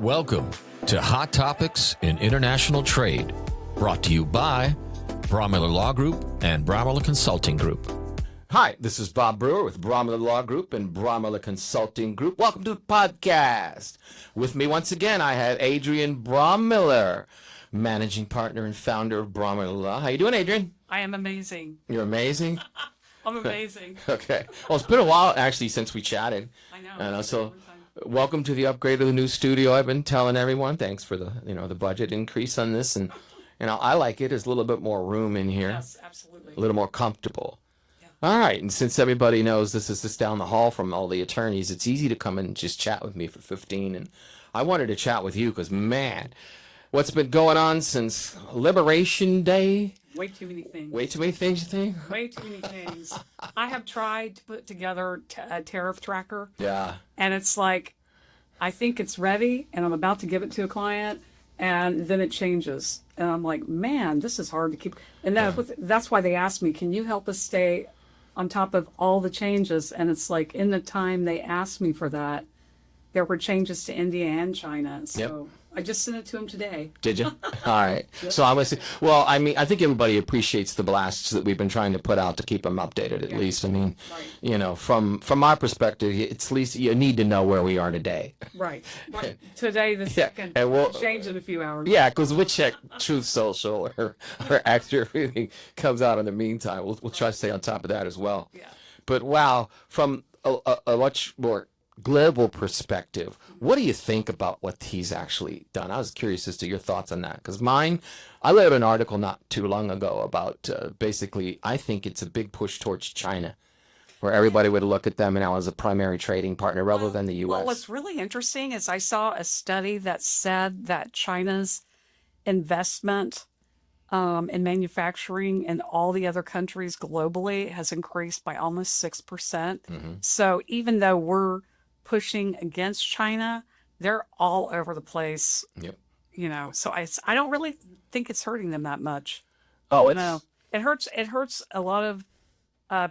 Welcome to Hot Topics in International Trade, brought to you by Braumiller Law Group and Braumiller Consulting Group. Hi, this is Bob Brewer with Braumiller Law Group and Braumiller Consulting Group. Welcome to the podcast. With me once again, I have Adrienne Braumiller, managing partner and founder of Braumiller Law. How you doing, Adrienne? I am amazing. You're amazing? I'm amazing. Okay. Well, it's been a while, actually, since we chatted. I know. And so, welcome to the upgrade of the new studio. I've been telling everyone, thanks for the budget increase on this. And, I like it. There's a little bit more room in here. Yes, absolutely. A little more comfortable. Yeah. All right. And since everybody knows this is just down the hall from all the attorneys, it's easy to come and just chat with me for 15. And I wanted to chat with you because, man, what's been going on since Liberation Day? Way too many things. Way too many things, you think? Way too many things. I have tried to put together a tariff tracker. Yeah. And it's like, I think it's ready, and I'm about to give it to a client, and then it changes. And I'm like, man, this is hard to keep. And that's why they asked me, can you help us stay on top of all the changes? And it's like, in the time they asked me for that, there were changes to India and China. So. Yep. I just sent it to him today. Did you? All right. Yep. So I'm going to say, well, I think everybody appreciates the blasts that we've been trying to put out to keep them updated, at least. I mean, right. From my perspective, it's at least you need to know where we are today. Right. Today, the second, and we'll change in a few hours. Yeah, because we'll check Truth Social or after everything comes out in the meantime. We'll try to stay on top of that as well. Yeah. But wow, from a much more global perspective, what do you think about what he's actually done? I was curious as to your thoughts on that, because I read an article not too long ago about basically, I think it's a big push towards China, where everybody would look at them now as a primary trading partner rather than the U.S. Well, what's really interesting is I saw a study that said that China's investment in manufacturing in all the other countries globally has increased by almost 6%. Mm-hmm. So even though we're pushing against China, they're all over the place. Yep. So I don't really think it's hurting them that much. Oh, it hurts a lot of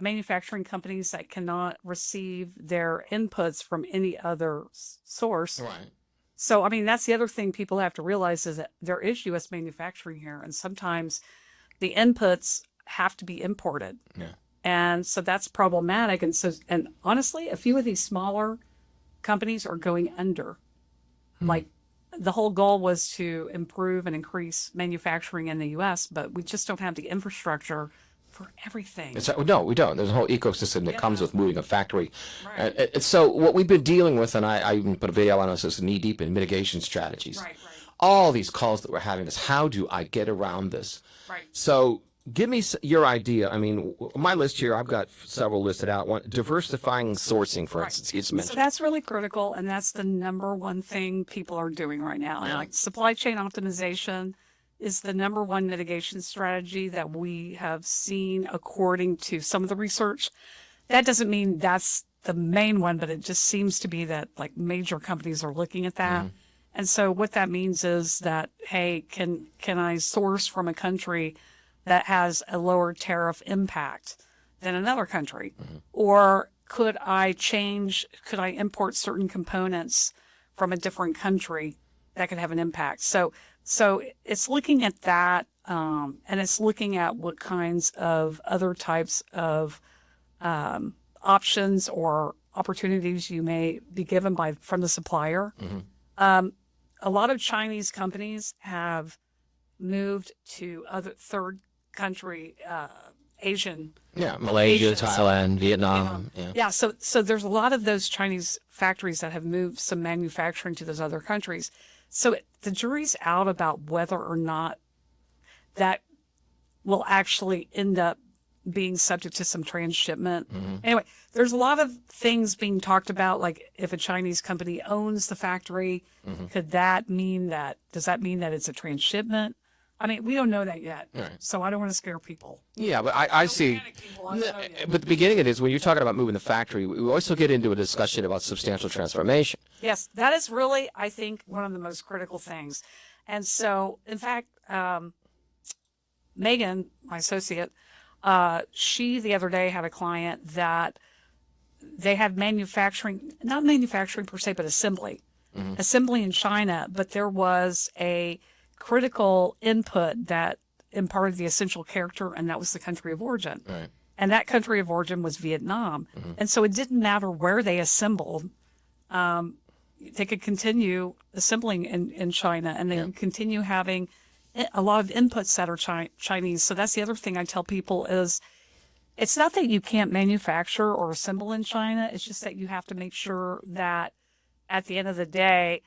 manufacturing companies that cannot receive their inputs from any other source. Right. So, I mean, that's the other thing people have to realize is that there is U.S. manufacturing here, and sometimes the inputs have to be imported. Yeah. And so that's problematic. And honestly, a few of these smaller companies are going under. Like, the whole goal was to improve and increase manufacturing in the U.S., but we just don't have the infrastructure for everything. No, we don't. There's a whole ecosystem that comes with moving a factory. Right. So what we've been dealing with, and I even put a video on this, is knee-deep in mitigation strategies. Right. All these calls that we're having is, how do I get around this? Right. So give me your idea. I mean, my list here, I've got several listed out. One, diversifying sourcing, for instance. It's mentioned. So that's really critical, and that's the number one thing people are doing right now. And like supply chain optimization is the number one mitigation strategy that we have seen according to some of the research. That doesn't mean that's the main one, but it just seems to be that like major companies are looking at that. Mm-hmm. And so what that means is that, hey, can I source from a country that has a lower tariff impact than another country? Mm-hmm. Or could I import certain components from a different country that could have an impact? So it's looking at that, and it's looking at what kinds of other types of options or opportunities you may be given from the supplier. Mm-hmm. A lot of Chinese companies have moved to other third country Asian. Yeah, Malaysia, Thailand, Vietnam. Yeah. So there's a lot of those Chinese factories that have moved some manufacturing to those other countries. So the jury's out about whether or not that will actually end up being subject to some transshipment. Mm-hmm. Anyway, there's a lot of things being talked about, like if a Chinese company owns the factory, mm-hmm. does that mean that it's a transshipment? I mean, we don't know that yet, right. So I don't want to scare people. Yeah, but I see. But the beginning of it is when you're talking about moving the factory, we also get into a discussion about substantial transformation. Yes, that is really, I think, one of the most critical things. And so, in fact, Megan, my associate, she the other day had a client that they had not manufacturing per se, but assembly. assembly in China, but there was a critical input that imparted the essential character, and that was the country of origin. Right. And that country of origin was Vietnam. And so it didn't matter where they assembled. They could continue assembling in China, and they could continue having a lot of inputs that are Chinese. So that's the other thing I tell people is it's not that you can't manufacture or assemble in China. It's just that you have to make sure that at the end of the day,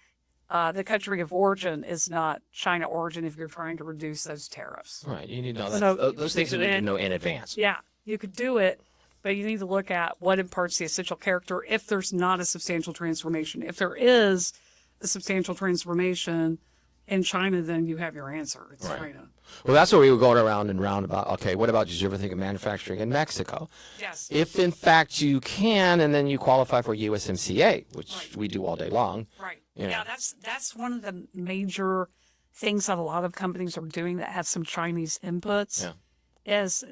the country of origin is not China origin if you're trying to reduce those tariffs. Right. You need to know those things you need to know in advance. Yeah, you could do it, but you need to look at what imparts the essential character if there's not a substantial transformation. If there is a substantial transformation in China, then you have your answer. It's China. Well, that's what we were going around and round about. Okay, what about, did you ever think of manufacturing in Mexico? Yes. If in fact you can, and then you qualify for USMCA, which we do all day long. Right. You know. Yeah, that's one of the major things that a lot of companies are doing that have some Chinese inputs. Yeah. Is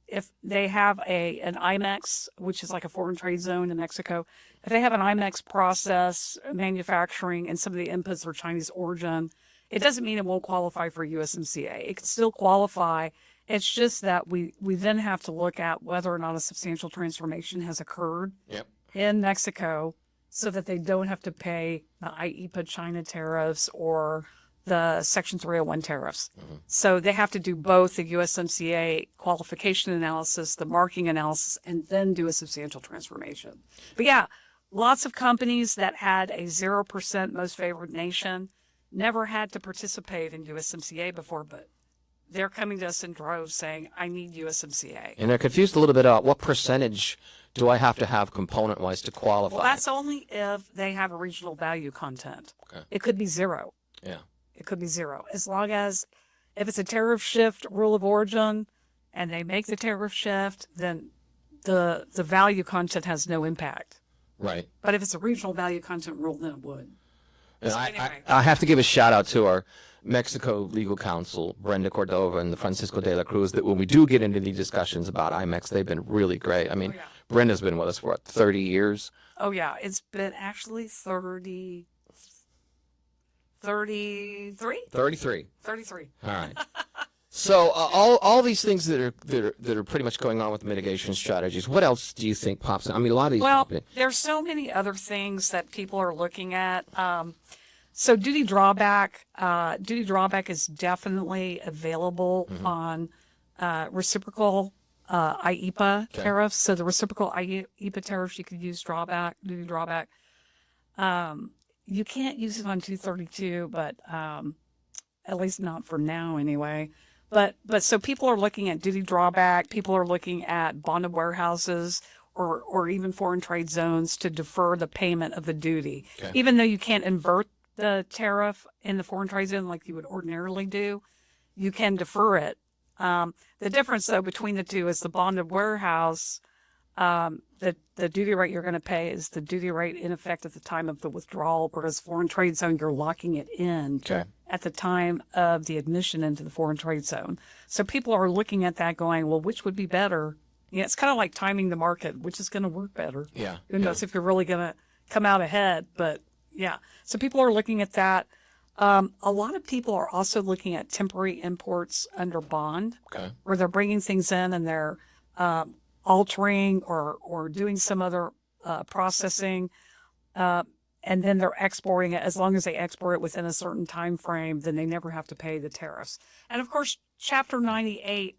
if they have an IMEX, which is like a foreign trade zone in Mexico, if they have an IMEX process manufacturing and some of the inputs are Chinese origin, it doesn't mean it won't qualify for USMCA. It can still qualify. It's just that we then have to look at whether or not a substantial transformation has occurred in Mexico so that they don't have to pay the IEEPA China tariffs or the Section 301 tariffs. So they have to do both the USMCA qualification analysis, the marking analysis, and then do a substantial transformation. But yeah, lots of companies that had a 0% most favored nation never had to participate in USMCA before, but they're coming to us in droves saying, I need USMCA. And they're confused a little bit about what percentage do I have to have component-wise to qualify? Well, that's only if they have a regional value content. Okay. It could be zero. Yeah. It could be zero. As long as if it's a tariff shift rule of origin and they make the tariff shift, then the value content has no impact. Right. But if it's a regional value content rule, then it would. And So I have to give a shout out to our Mexico legal counsel, Brenda Cordova and the Francisco de la Cruz, that when we do get into these discussions about IMEX, they've been really great. I mean, Brenda's been with us for, what, 30 years? Oh, yeah. It's been actually 33? 33. 33. All right. So all these things that are pretty much going on with mitigation strategies. What else do you think pops? I mean, a lot of these. Well, there's so many other things that people are looking at. So duty drawback is definitely available on reciprocal IEEPA tariffs. So the reciprocal IEEPA tariffs, you could use duty drawback. You can't use it on 232, but at least not for now anyway. But so people are looking at duty drawback. People are looking at bonded warehouses or even foreign trade zones to defer the payment of the duty. Okay. Even though you can't invert the tariff in the foreign trade zone like you would ordinarily do, you can defer it. The difference, though, between the two is the bonded warehouse, the duty rate you're going to pay is the duty rate in effect at the time of the withdrawal, whereas foreign trade zone, you're locking it in at the time of the admission into the foreign trade zone. So people are looking at that going, well, which would be better? Yeah, it's kind of like timing the market, which is going to work better. Yeah. Who knows if you're really going to come out ahead, but yeah. So people are looking at that. A lot of people are also looking at temporary imports under bond, where they're bringing things in and they're altering or doing some other processing, and then they're exporting it. As long as they export it within a certain time frame, then they never have to pay the tariffs. And of course, Chapter 98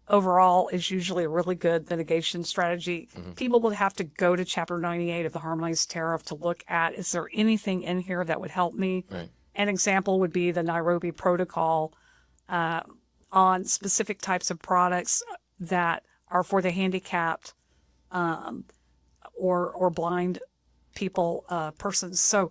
overall is usually a really good mitigation strategy. People would have to go to Chapter 98 of the harmonized tariff to look at, is there anything in here that would help me? Right. An example would be the Nairobi Protocol on specific types of products that are for the handicapped or blind people, persons. So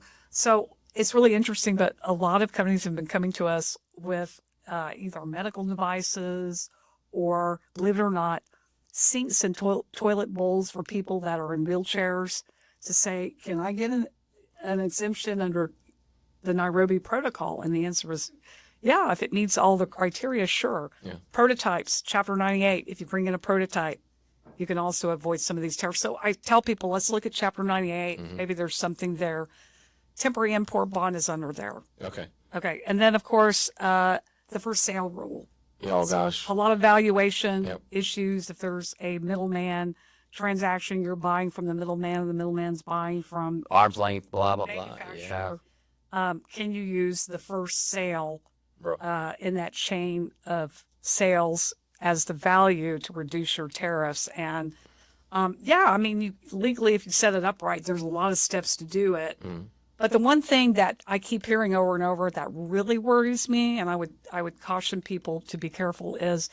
it's really interesting, but a lot of companies have been coming to us with either medical devices or, believe it or not, sinks and toilet bowls for people that are in wheelchairs to say, can I get an exemption under the Nairobi Protocol? And the answer is, yeah, if it meets all the criteria, sure. Yeah. Prototypes, Chapter 98, if you bring in a prototype, you can also avoid some of these tariffs. So I tell people, let's look at Chapter 98. Maybe there's something there temporary import bond is under there. Okay. Okay. And then, of course, the first sale rule. Oh, gosh. A lot of valuation Yep. issues. If there's a middleman transaction, you're buying from the middleman, and the middleman's buying from Arm's length, blah, blah, blah. Yeah. manufacturer. Can you use the first sale in that chain of sales as the value to reduce your tariffs? And I mean, you legally, if you set it up right, there's a lot of steps to do it. But the one thing that I keep hearing over and over that really worries me, and I would caution people to be careful, is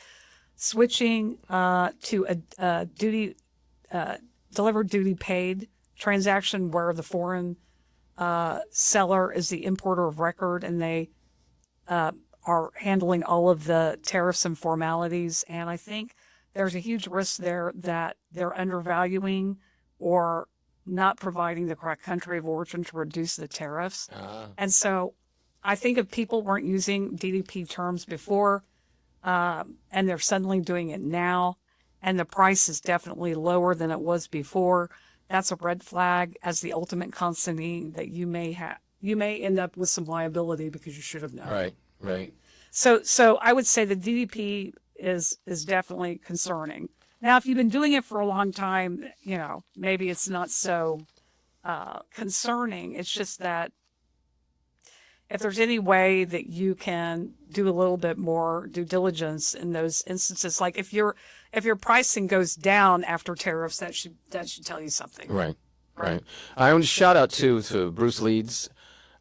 switching to a duty delivered duty paid transaction where the foreign seller is the importer of record, and they are handling all of the tariffs and formalities. And I think there's a huge risk there that they're undervaluing or not providing the correct country of origin to reduce the tariffs. And so I think if people weren't using DDP terms before, and they're suddenly doing it now, and the price is definitely lower than it was before, that's a red flag as the ultimate consignee that you may end up with some liability because you should have known. Right. So I would say the DDP is definitely concerning. Now, if you've been doing it for a long time, maybe it's not so concerning. It's just that if there's any way that you can do a little bit more due diligence in those instances, like if your pricing goes down after tariffs, that should tell you something. Right. I want to shout out to Bruce Leeds,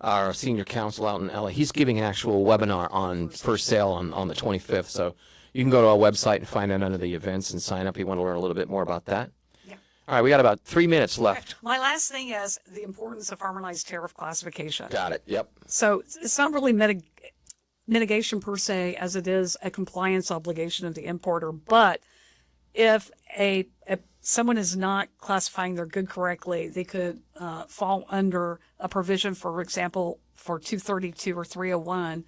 our senior counsel out in LA. He's giving an actual webinar on first sale on the 25th. So you can go to our website and find out under the events and sign up if you want to learn a little bit more about that. Yeah. All right, we got about 3 minutes left. Okay. My last thing is the importance of harmonized tariff classification. Got it. Yep. So it's not really mitigation per se as it is a compliance obligation of the importer. But if someone is not classifying their good correctly, they could fall under a provision, for example, for 232 or 301.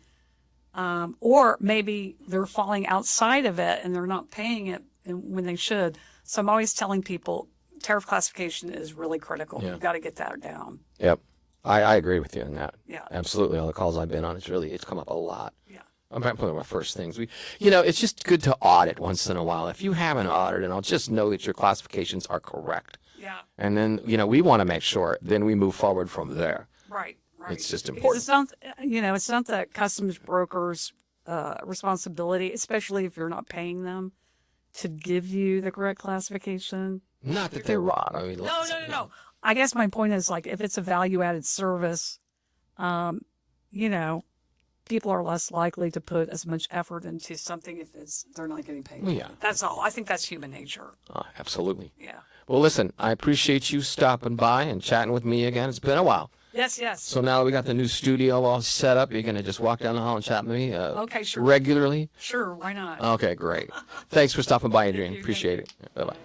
Or maybe they're falling outside of it and they're not paying it when they should. So I'm always telling people tariff classification is really critical. Yeah. You've got to get that down. Yep. I agree with you on that. Yeah. Absolutely. All the calls I've been on, it's come up a lot. Yeah. I'm one of my first things. It's just good to audit once in a while. If you haven't audited, I'll just know that your classifications are correct. Yeah. And then, we want to make sure, then we move forward from there. Right. It's just Because important. it's not the customs broker's responsibility, especially if you're not paying them, to give you the correct classification. Not that they're wrong. I mean, No. I guess my point is, like, if it's a value-added service, people are less likely to put as much effort into something if they're not getting paid. Yeah. That's all. I think that's human nature. Absolutely. Yeah. Well, listen, I appreciate you stopping by and chatting with me again. It's been a while. Yes. So now that we got the new studio all set up, you're going to just walk down the hall and chat with me Okay, sure. regularly? Sure, why not? Okay, great. Thanks for stopping by, Adrienne. you. Appreciate it. Bye-bye.